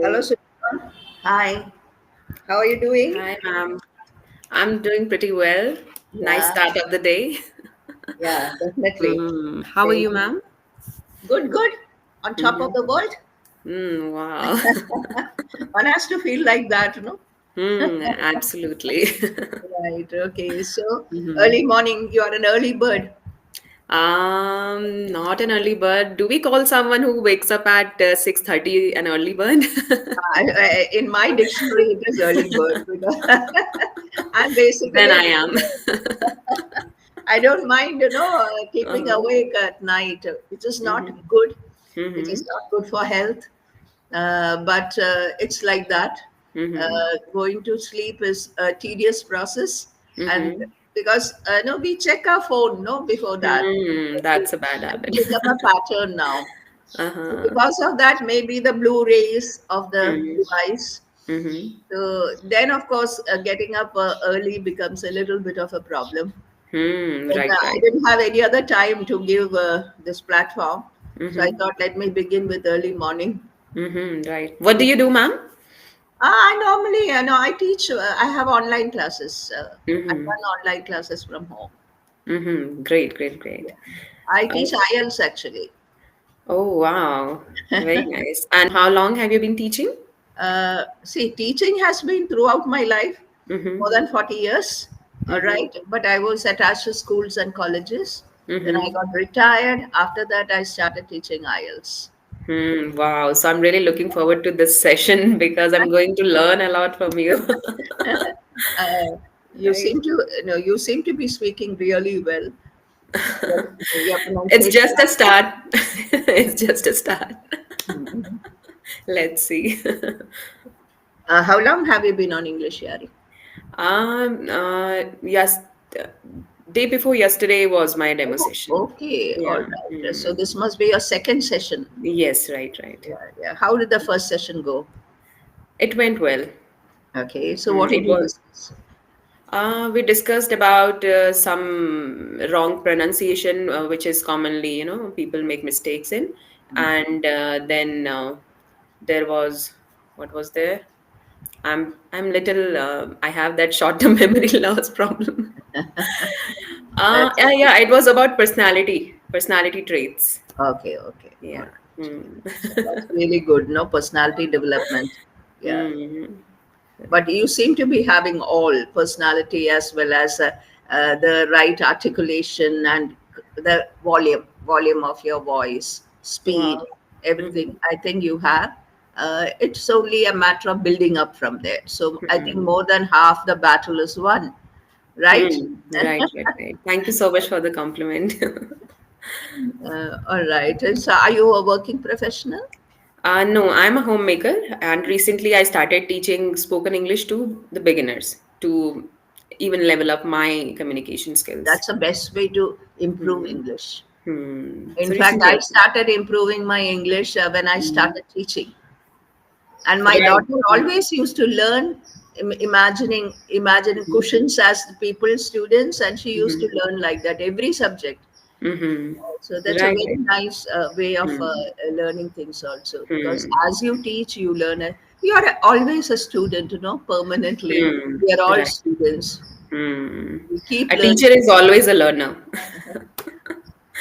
Hello, Hi. Sudha. Hi. How are you doing? Hi, ma'am. I'm doing pretty well. Nice Yeah, start of the day. yeah, definitely. How are Same. you, ma'am? Good, good. On top of Mm-hmm. the world. Wow. One has to feel like that, you know? Absolutely. Right. Okay. So, hmm early morning, you are an early bird. Not an early bird. Do we call someone who wakes up at 6:30 an early bird? In my dictionary, it is early bird because I'm Then basically, I am. I don't mind, keeping Uh-huh. awake at night. It is not hmm good. It hmm is not good for health. But it's like that. hmm Going to sleep is a tedious process, and hmm because no, we check our phone no before that. That's a bad It's habit. become a pattern now. So Uh-huh. because of that, maybe the blue rays of the hmm device. hmm So then, of course, getting up early becomes a little bit of a problem. But Right, I right. didn't have any other time to give this platform, so I Mm-hmm. thought let me begin with early morning. Right. What do you do, ma'am? I normally, I teach. I have online classes. I Mm-hmm. run online classes from home. Great, great, Yeah. great. I Uh, teach IELTS actually. oh, wow. Very nice. And how long have you been teaching? See, teaching has been throughout my life, more Mm-hmm. than 40 years. All Mm-hmm. right, but I was attached to schools and colleges. Then I Mm-hmm. got retired. After that, I started teaching IELTS. Wow. So I'm really looking forward to this session because I'm going to learn a lot from you. Uh, you Right. seem to, you seem to be speaking really well. Your It's pronunciation. just a start. It's just a start. Mhm. Let's see. How long have you been on English, Yari? Yes, day before yesterday was my demo Oh, session. okay, all Yeah. right. So this must be your second session. Yes, right, right. Yeah, yeah. How did the first session go? It went well. Okay, so what did It you was. discuss? We discussed about some wrong pronunciation, which is commonly, people make mistakes in, and then there was what was there? I'm little. I have that short-term memory loss problem. That's Yeah, it was about personality traits. okay, okay, all Yeah. right. Mm. That's really good. No personality development. Yeah, Mm. but you seem to be having all personality as well as the right articulation and the volume of your voice, speed, Wow. everything. Mhm. I think you have. It's only a matter of building up from there. So I think Mhm. more than half the battle is won, right? Right, right, right. Thank you so much for the compliment. All right. So are you a working professional? No, I'm a homemaker, and recently I started teaching spoken English to the beginners to even level up my communication skills. That's the best way to improve Hmm. English. So In fact, recently, I started improving my English when I Mhm. started teaching. And my Right. daughter always used to learn imagining Mhm. cushions as the people, students, and she used to Mhm. learn like that every subject. Mhm. So that's a Right, very right. nice way of Hmm. learning things also. Because Hmm. as you teach, you learn. You are always a student, permanently. We are all Right. students. Hmm. We keep A learning. teacher is always a learner.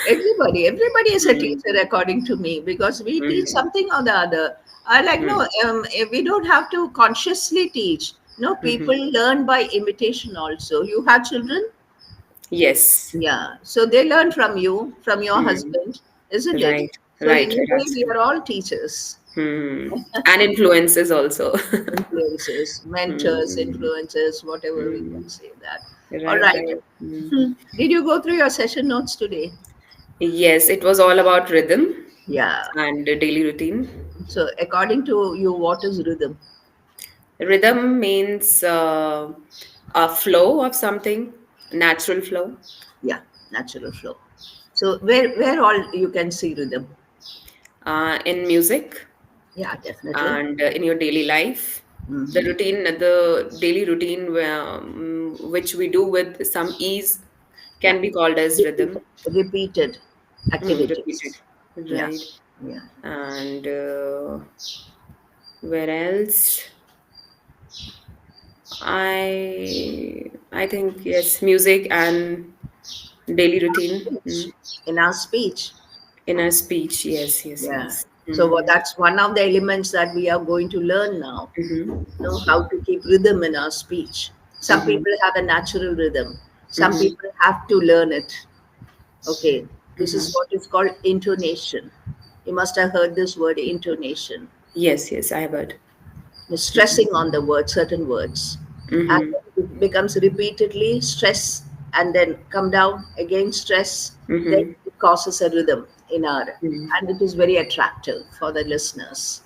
Everybody is a Hmm. teacher according to me because we teach Hmm. something or the other. I like no, Hmm. we don't have to consciously teach. No, people Mhm. learn by imitation also. You have children, Yes. yeah, so they learn from you, from your Hmm. husband, isn't it? Right, So in right, a right, way, we are absolutely. all teachers, And influences also. influences, mentors, Hmm. influencers, whatever we Hmm. can say that. All Right, right. right. Hmm. Did you go through your session notes today? Yes, it was all about rhythm Yeah. and daily routine. So according to you, what is rhythm? Rhythm means a flow of something, natural flow. Yeah, natural flow. So where all you can see rhythm? In music Yeah, definitely. and in your daily life. Hmm. The daily routine which we do with some ease Yeah, can be called as rhythm. repeated Repeated. activities. Yeah, Right. yeah. And Where else? I think yes, music and daily routine. Speech. In our speech. Inner speech. Yes, yes, Yeah. yes. So that's one of the elements that we are going to learn now. Mm-hmm. Know how to keep rhythm in our speech. Some Mm-hmm. people have a natural rhythm. Some Mm-hmm. people have to learn it. Okay. This is Mm-hmm. what is called intonation. You must have heard this word intonation. Yes, yes, I have heard. You're stressing on the word, certain words. And Mm-hmm. then it becomes repeatedly stress and then come down again stress. Then Mm-hmm. it causes a rhythm in our, Mm-hmm. and it is very attractive for the listeners.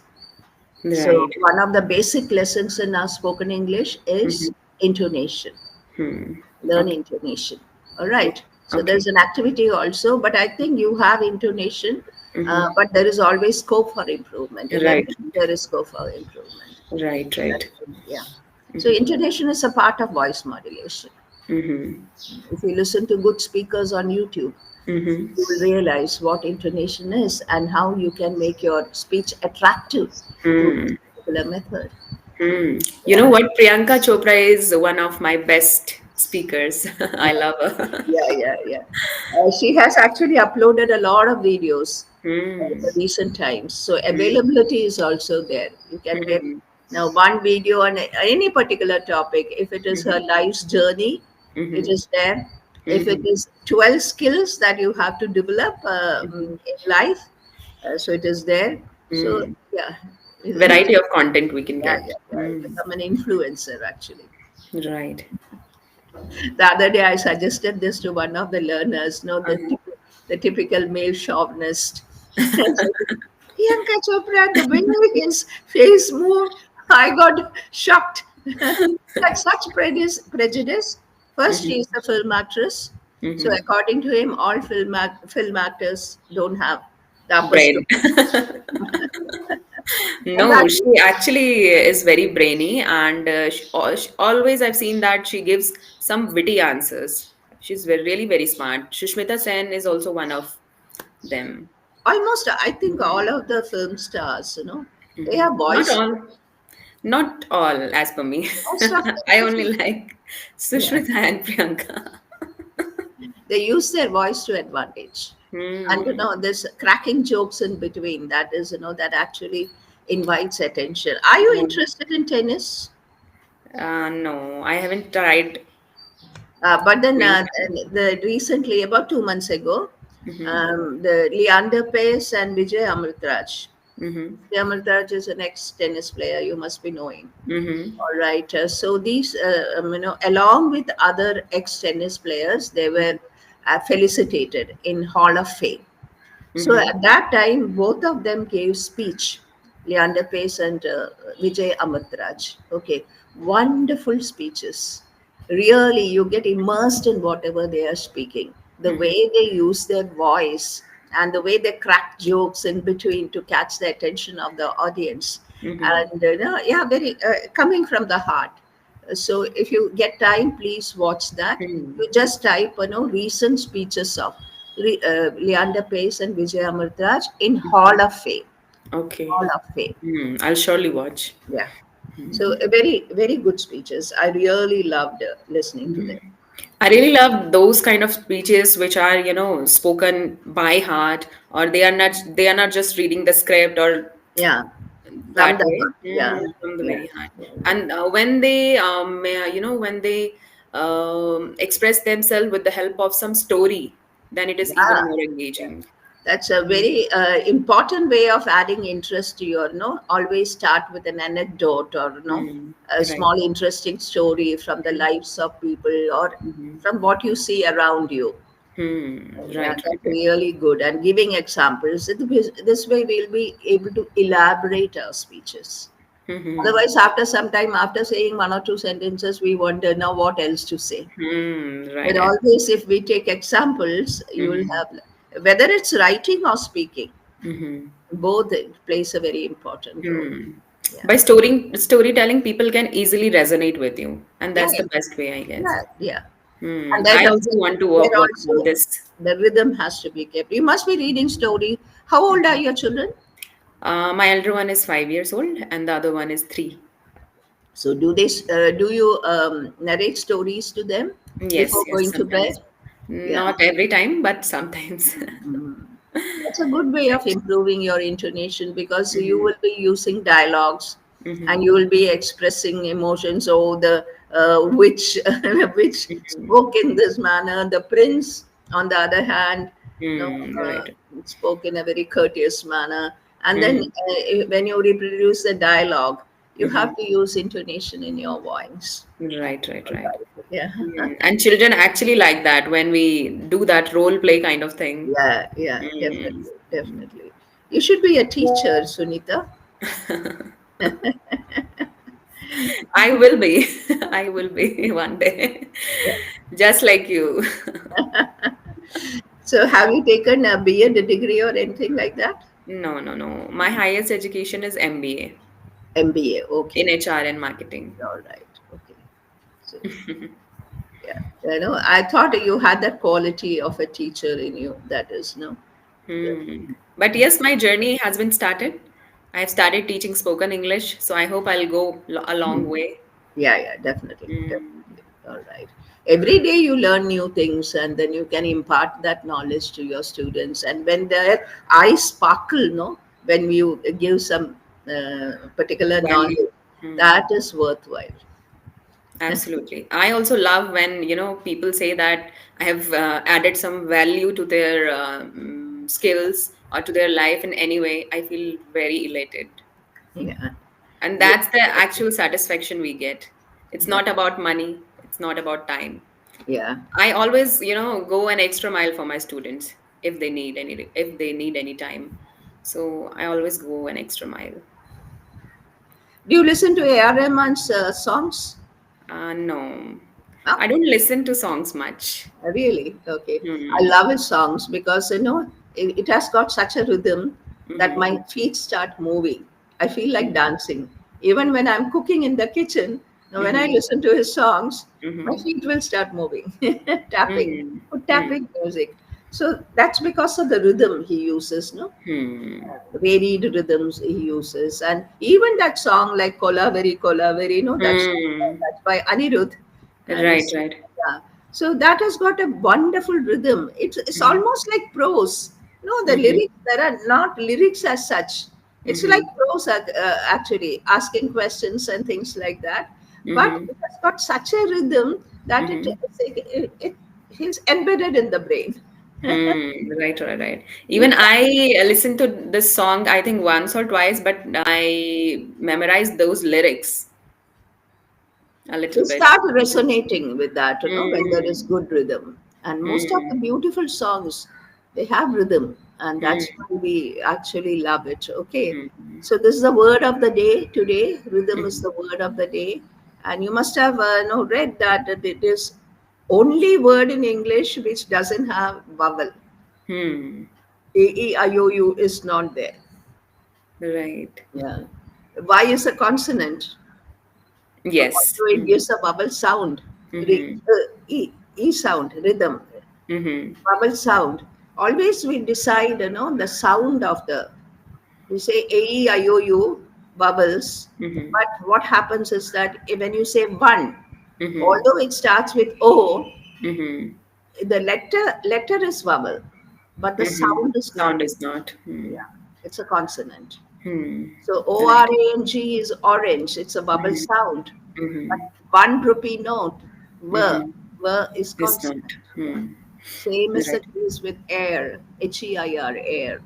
So Right. one of the basic lessons in our spoken English is Mm-hmm. intonation. Hmm. Learn Okay. intonation. All right. So Okay. there's an activity also, but I think you have intonation, Mm-hmm. but there is always scope for improvement. In Right. everything, there is scope for improvement. Right. That, Right. yeah. So intonation is a part of voice modulation. Mm-hmm. If you listen to good speakers on YouTube, Mm-hmm. you will realize what intonation is and how you can make your speech attractive through this Hmm. particular method. Hmm. You know Yeah. what? Priyanka Chopra is one of my best speakers. I love her. Yeah. She has actually uploaded a lot of videos in the Hmm. recent times. So Hmm. availability is also there. You can get Hmm. now one video on any particular topic. If it is her life's journey, it Hmm. is there. If it Hmm. is 12 skills that you have to develop Hmm. in life, so it is there. So Hmm. yeah, Variety of content we can get. yeah. Become an influencer actually. Right. The other day, I suggested this to one of the learners, no, Uh-huh. the typical male chauvinist. Priyanka Chopra, the way his face moved, I got shocked. That such prejudice. First, she Hmm. is a film actress. So, Hmm. according to him, all film actors don't have the upper Brain. stomach. And No, that, she actually is very brainy, and always I've seen that she gives some witty answers. She's really very smart. Shushmita Sen is also one of them. almost, I think all of the film stars, they have Not voice. all, not all, as per me. Most of them, I I only think, like yeah. Sushmita and Priyanka. They use their voice to advantage. And Hmm. this cracking jokes in between, that is, that actually invites attention. Are you interested in tennis? No, I haven't tried. But then Playing. the recently, about 2 months ago, Mm-hmm. the Leander Pace and Vijay Amritraj. Mm-hmm. Vijay Amritraj is an ex-tennis player, you must be knowing. Mm-hmm. All right. So these, along with other ex-tennis players, they were felicitated in Hall of Fame. So Mm-hmm. at that time, both of them gave speech, Leander Pace and Vijay Amartraj. Okay, wonderful speeches. Really, you get immersed in whatever they are speaking. The Mm-hmm. way they use their voice and the way they crack jokes in between to catch the attention of the audience. Mm-hmm. And yeah, very coming from the heart. So if you get time, please watch that. Hmm. You just type, recent speeches of Leander Pace and Vijay Amartraj in Hall of Fame. Okay. Hall of Fame. Hmm. I'll surely watch. Yeah. So very good speeches. I really loved listening to them. I really love those kind of speeches which are, spoken by heart, or they are not just reading the script or Yeah, from that the way. heart. Yeah, From the yeah, very heart. And when they, express themselves with the help of some story, then it is even yeah. more Yeah. engaging. That's a Mm. very important way of adding interest to your, always start with an anecdote or, Mm. a Right. small interesting story from the lives of people or Mm-hmm. from what you see around you. Hmm. Yeah, Right. that's Right. really good. And giving examples. This way, we'll be able to elaborate our speeches. Mm-hmm. Otherwise, after some time, after saying one or two sentences, we wonder now what else to say. Hmm. But Right. always, if we take examples, you will Mm-hmm. have, whether it's writing or speaking, Mm-hmm. both it plays a very important role. Hmm. Yeah. By storytelling, people can easily resonate with you, and Yeah, that's yeah, the best way, I guess. yeah. Hmm. And then I also want to there work on also this. the rhythm has to be kept. You must be reading story. How old are your children? My elder one is 5 years old, and the other one is 3. So do you narrate stories to them Yes, before yes, going to bed? sometimes. Yeah. Not every time, but sometimes. Mm. That's a good way of Right. improving your intonation because you Mm-hmm. will be using dialogues Mm-hmm. and you will be expressing emotions. Oh, the witch, which Mm-hmm. spoke in this manner. The prince, on the other hand, no, Right. spoke in a very courteous manner. And then Mm-hmm. when you reproduce the dialogue, you Mm-hmm. have to use intonation in your voice. Right, right, right. Yeah. And children actually like that when we do that role play kind of thing. Yeah, yeah, Mm. definitely, definitely. You should be a teacher, Sunita. I will be. I will be one day. Just like you. So, have you taken a B.Ed degree or anything like that? No, no, no. My highest education is MBA MBA, in okay, HR and marketing. all right, okay. So, yeah, I thought you had that quality of a teacher in you. That is, no, But yes, my journey has been started. I've started teaching spoken English, so I hope I'll go a long way. yeah, yeah, definitely, Mm. definitely. All right. Every day you learn new things, and then you can impart that knowledge to your students. And when their eyes sparkle, no, when you give some particular Value. knowledge, Hmm. that is worthwhile. Absolutely. I also love when, people say that I have added some value to their skills or to their life in any way. I feel very elated. Yeah, And yeah, that's the actual satisfaction we get. It's yeah, not about money, it's not about time. yeah. I always, go an extra mile for my students if they need any time. So I always go an extra mile. Do you listen to A.R. Rahman's songs? No, Huh? I don't listen to songs much. Really? Okay. I Hmm. love his songs because it has got such a rhythm that Mm-hmm. my feet start moving. I feel like Mm-hmm. dancing. Even when I'm cooking in the kitchen, now when I Mm-hmm. listen to his songs, my Mm-hmm. feet will start moving, tapping, or Mm-hmm. tapping music. So that's because of the rhythm he uses, no? Hmm. Varied rhythms he uses, and even that song like Kola Very, Hmm. that's by Anirudh, and Right, right. yeah. So that has got a wonderful rhythm. It's Mm-hmm. almost like prose. No, the Mm-hmm. lyrics there are not lyrics as such. It's like Mm-hmm. prose actually, asking questions and things like that. But Mm-hmm. it has got such a rhythm that Mm-hmm. it is embedded in the brain. Hmm. Right, right, right. You Even I listened to this song, I think once or twice, but I memorized those lyrics a you little bit. start resonating with that, when there is Hmm. good rhythm. And most of the Hmm. beautiful songs, they have rhythm, and Hmm. that's why we actually love it. Okay, Hmm. so this is the word of the day today. Rhythm is Hmm. the word of the day, and you must have read that it is only word in English which doesn't have vowel. Hmm. A E I O U is not there. Right. Yeah. Y is a consonant. Yes. Although it Mm-hmm. gives a vowel sound, Mm-hmm. e sound, rhythm, Mm-hmm. vowel sound. Always we decide, the sound of the. We say a e I o u vowels, Mm-hmm. but what happens is that when you say one, Mm-hmm. although it starts with o, Mm-hmm. the letter is vowel, but the Mm-hmm. sound is Sound not. is not. Hmm. Yeah, it's a consonant. Hmm. So O R Right. A N G is orange. It's a vowel Mm-hmm. sound. But Mm-hmm. one rupee note, v, Mm-hmm. v is It's not. consonant. Yeah. Hmm. Same is the Right. case with air, H-E-I-R, air.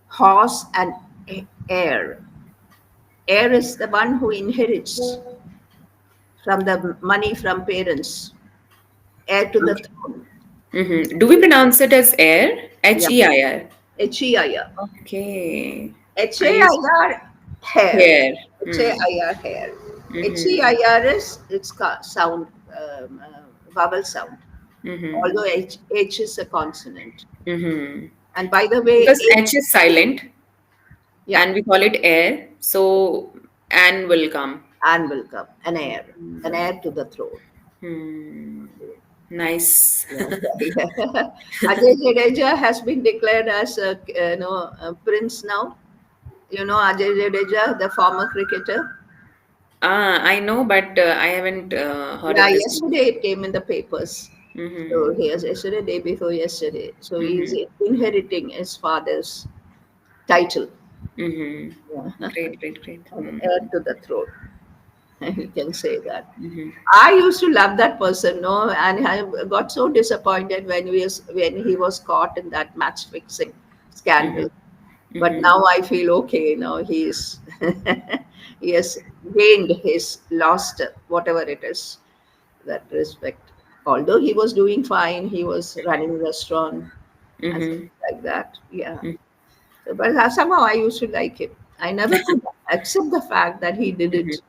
Horse and heir. Heir is the one who inherits from the money from parents, heir to the Okay. throne. Mm-hmm. Do we pronounce it as air? Yeah, H-E-I-R. H-E-I-R. Okay. I used H-A-I-R, hair. hair. Hmm. H-A-I-R, hair. Mm-hmm. H-E-I-R is its sound, vowel sound. Mm-hmm. Although H is a consonant. Mm-hmm. And by the way, Because H is silent yeah, and we call it air, so an will come. and will come, an Mm. heir to the throne. Hmm. Nice. Yeah, yeah. Ajay Jadeja has been declared as a prince now. You know Ajay Jadeja, the former cricketer. I know, but I haven't heard Yeah, of his name. yesterday it came in the papers. So Mm-hmm. he has yesterday, day before yesterday. So he is Mm-hmm. inheriting his father's title. Mm-hmm. Yeah. Great, great, great. And heir Mm-hmm. to the throne. You can say that. Mm-hmm. I used to love that person, no, and I got so disappointed when he was caught in that match fixing scandal. Mm-hmm. But Mm-hmm. now I feel okay. Now he's he has gained his lost whatever it is, that respect. Although he was doing fine, he was running a restaurant and Mm-hmm. things like that. Yeah. So, but somehow I used to like him. I never could accept the fact that he did it.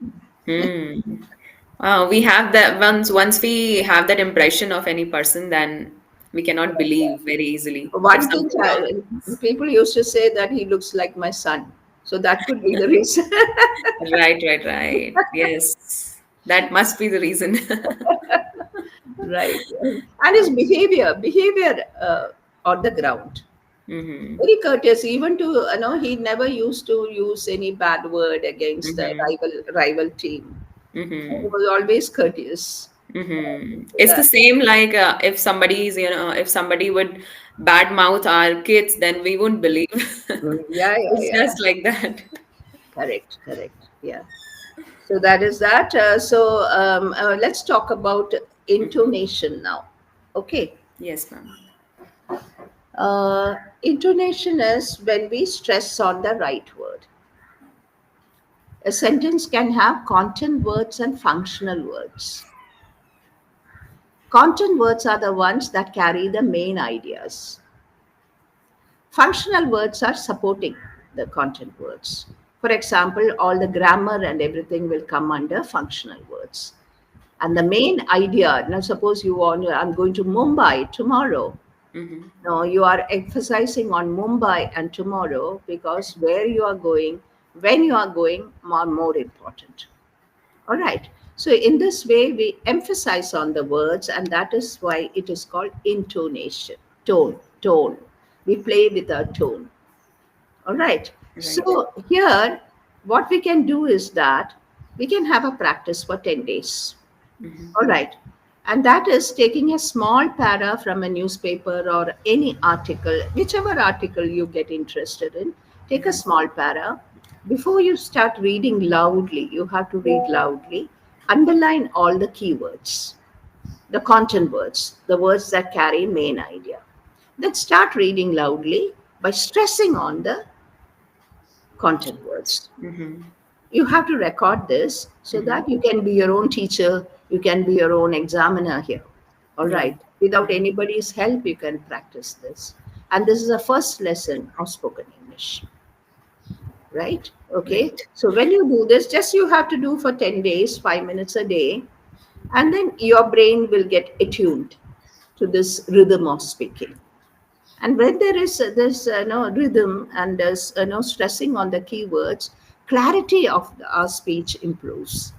Mm-hmm. We have that once we have that impression of any person, then we cannot believe very easily if One thing something wrong happens. people used to say that he looks like my son. So that could be the reason. Right, right, right. Yes, that must be the reason. Right. And his behavior on the ground. Mm-hmm. Very courteous, even to, he never used to use any bad word against the Mm-hmm. rival team. He Mm-hmm. was always courteous. Mm-hmm. So It's the that, same like if somebody's, if somebody would badmouth our kids, then we wouldn't believe. yeah, yeah, It's yeah. just like that. Correct, correct. Yeah. So that is that. Let's talk about Mhm. intonation now. Okay. Yes, ma'am. Intonation is when we stress on the right word. A sentence can have content words and functional words. Content words are the ones that carry the main ideas. Functional words are supporting the content words. For example, all the grammar and everything will come under functional words. And the main idea, now suppose I'm going to Mumbai tomorrow. Mm-hmm. No, you are emphasizing on Mumbai and tomorrow because where you are going, when you are going, are more important. All right. So in this way, we emphasize on the words, and that is why it is called intonation, tone. We play with our tone. All right. Right. So here, what we can do is that we can have a practice for 10 days. Mm-hmm. All right. And that is taking a small para from a newspaper or any article, whichever article you get interested in, take a Mm-hmm. small para. Before you start reading loudly, you have to read loudly. Underline all the keywords, the content words, the words that carry main idea. Then start reading loudly by stressing on the content words. Mm-hmm. You have to record this so Mm-hmm. that you can be your own teacher, you can be your own examiner here. All Right. right. Without Mm-hmm. anybody's help, you can practice this. And this is the first lesson of spoken English, right? Okay. Right. So when you do this, just you have to do for 10 days, 5 minutes a day, and then your brain will get attuned to this rhythm of speaking. And when there is this rhythm and there's stressing on the keywords, clarity of our speech improves.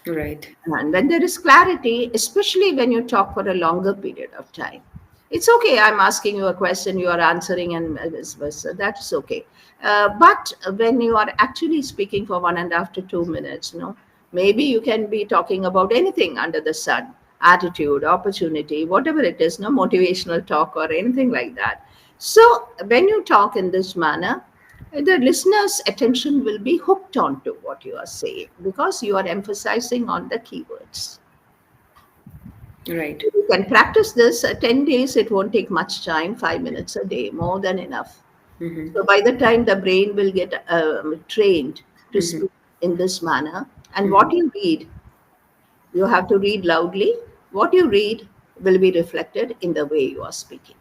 Right. And when there is clarity, especially when you talk for a longer period of time, it's okay. I'm asking you a question, you are answering, and vice versa. That's okay. But when you are actually speaking for 1.5 to 2 minutes, maybe you can be talking about anything under the sun, attitude, opportunity, whatever it is, no motivational talk or anything like that. So when you talk in this manner, the listener's attention will be hooked onto what you are saying because you are emphasizing on the keywords. Right. You can practice this 10 days, it won't take much time, 5 minutes a day, more than enough. Mm-hmm. So by the time the brain will get trained to Mm-hmm. speak in this manner, and Mm-hmm. what you read, you have to read loudly. What you read will be reflected in the way you are speaking.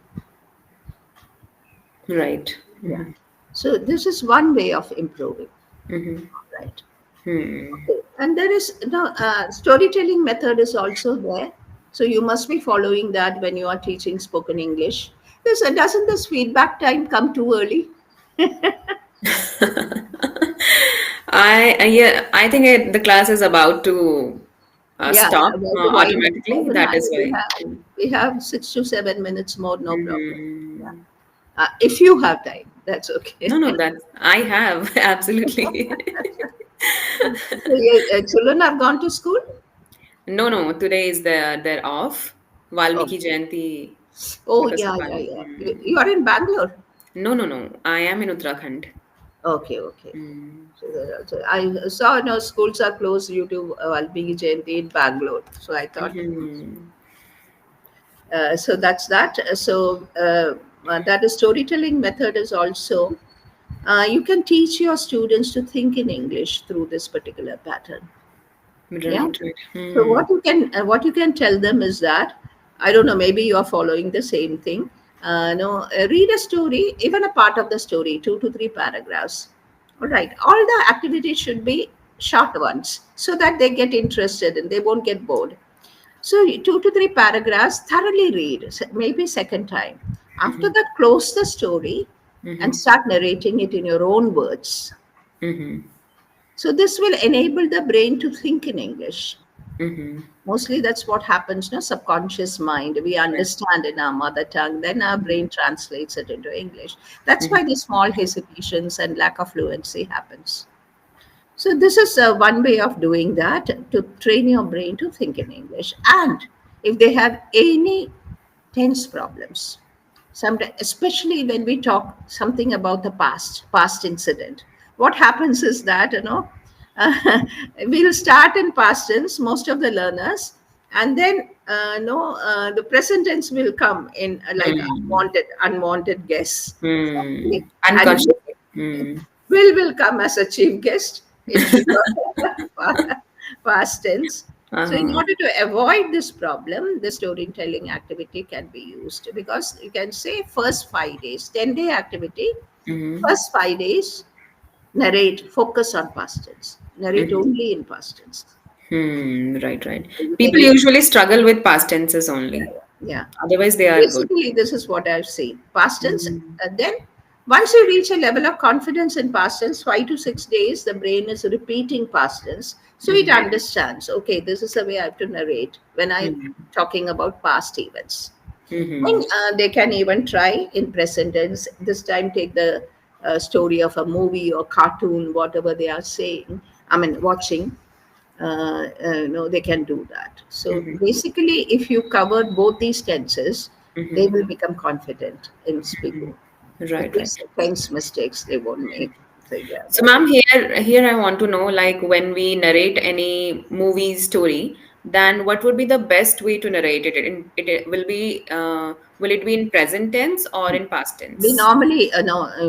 Right. Yeah. Mm-hmm. So this is one way of improving. Mm-hmm. Right. Hmm. Okay. And there is storytelling method is also there. So you must be following that when you are teaching spoken English. Doesn't this feedback time come too early? Yeah, I think the class is about to Yeah, stop about to automatically. wind That is down. why. We have 6 to 7 minutes more, no problem. Yeah. Mm-hmm. If you have time. That's No, okay. no, that's I have absolutely. So your children have gone to school? No, no, today is their off. Oh, Valmiki Jayanti oh because of yeah, yeah, Val. yeah. You are in Bangalore. No, no, no. I am in Uttarakhand. Okay, okay. Mm. So I saw no schools are closed due to Valmiki Jayanti in Bangalore. So I thought, Mm-hmm. so that's that. That is storytelling method is also you can teach your students to think in English through this particular pattern. Yeah. Right, right. So Hmm. what you can tell them is that I don't know. Maybe you are following the same thing. No, read a story, even a part of the story, 2 to 3 paragraphs. All right. All the activities should be short ones, so that they get interested and they won't get bored. So 2 to 3 paragraphs, thoroughly read, maybe second time. After Mm-hmm. that, close the story and Mm-hmm. start narrating it in your own words. Mm-hmm. So this will enable the brain to think in English. Mm-hmm. Mostly that's what happens, no? Subconscious mind. We Right. understand in our mother tongue, then our brain translates it into English. That's Mm-hmm. why the small hesitations and lack of fluency happens. So this is one way of doing that to train your brain to think in English. And if they have any tense problems, sometimes, especially when we talk something about the past incident, what happens is that we'll start in past tense, most of the learners, and then the present tense will come in like Hmm. unwanted guess. Hmm. And Unconsciously. Hmm. will come as a chief guest into your past tense. So, in Uh-huh. order to avoid this problem, the storytelling activity can be used because you can say first 5 days, 10-day activity, Mm-hmm. first 5 days, narrate, focus on past tense, narrate Mm-hmm. only in past tense. Hmm. Right, right. You People can, usually struggle with past tenses yeah, only. yeah. Otherwise, they are good. Basically, this is what I've seen. Past tense, Mm-hmm. and then once you reach a level of confidence in past tense, 5 to 6 days, the brain is repeating past tense. So it Mm-hmm. understands, okay, this is the way I have to narrate when I'm Mm-hmm. talking about past events. Mm-hmm. And they can even try in present tense. This time, take the story of a movie or cartoon, whatever they are saying, I mean, watching, they can do that. So Mm-hmm. basically, if you cover both these tenses, they Mm-hmm. will become confident in speaking. At Right, right. least tense mistakes they won't make. So yeah, So, that's it. ma'am, here I want to know, like, when we narrate any movie story, then what would be the best way to narrate it? Will it be in present tense or in past We tense? normally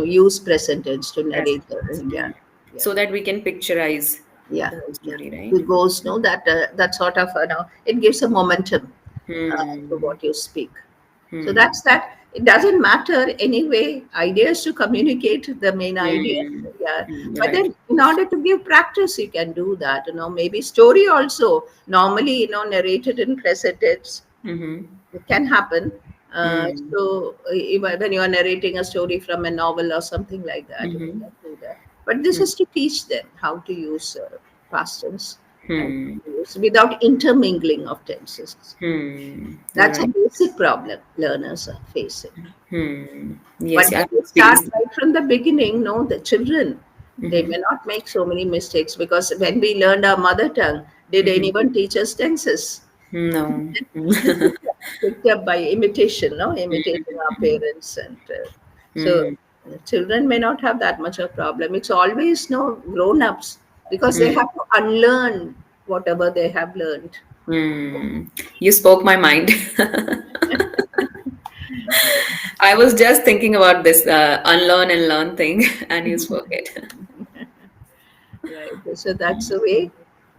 use present tense to Present narrate the tense. yeah, Hmm. yeah, So that we can picturize yeah, the whole yeah. story, right? It goes no that that sort of it gives a momentum to Hmm. what you speak. So Hmm. that's that. It doesn't matter anyway. Idea is to communicate the main idea. Hmm. Yeah. Hmm. But Right. then in order to give practice, you can do that. Maybe story also normally, narrated in present tense. Mm-hmm. It can happen. Hmm. Even when you are narrating a story from a novel or something like that, you Mm-hmm. can do that. But this Hmm. is to teach them how to use past tense and Hmm. use without intermingling of tenses. Hmm. That's a Right. basic problem learners are facing. Hmm. But Yes, when I've you start experienced. right from the beginning, no, the children, they Mm-hmm. may not make so many mistakes because when we learned our mother tongue, did Mm-hmm. anyone teach us tenses? No. This is picked up by imitation, no, imitating our parents, and so Hmm. children may not have that much of problem. It's always no grown-ups because they Hmm. have to unlearn whatever they have learned. Hmm. You spoke my mind. I was just thinking about this unlearn and learn thing, and you spoke it. Right. So that's the way.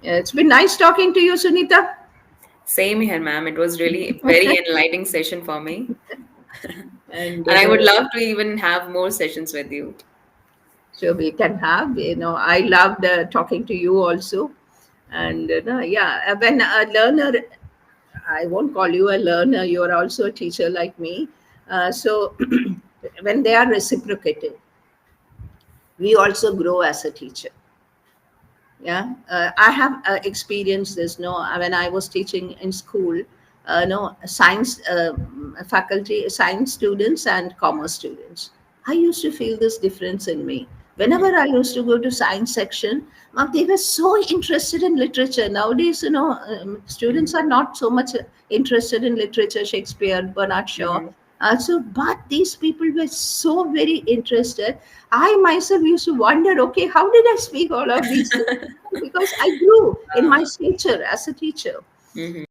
It's been nice talking to you, Sunita. Same here, ma'am. It was really very enlightening session for me, And and I would love to even have more sessions with you. so we can have, I loved talking to you also. And yeah, when a learner, I won't call you a learner, you are also a teacher like me. So when they are reciprocated, we also grow as a teacher. Yeah, I have experienced this. No, when I was teaching in school, no science faculty, science students and commerce students. I used to feel this difference in me. Whenever I used to go to science section, they were so interested in literature. Nowadays, students Mhm. are not so much interested in literature, Shakespeare, Bernard Shaw. Mhm. But these people were so very interested. I myself used to wonder, okay, how did I speak all of these things? Because I grew in Ah, my stature as a teacher. mhm.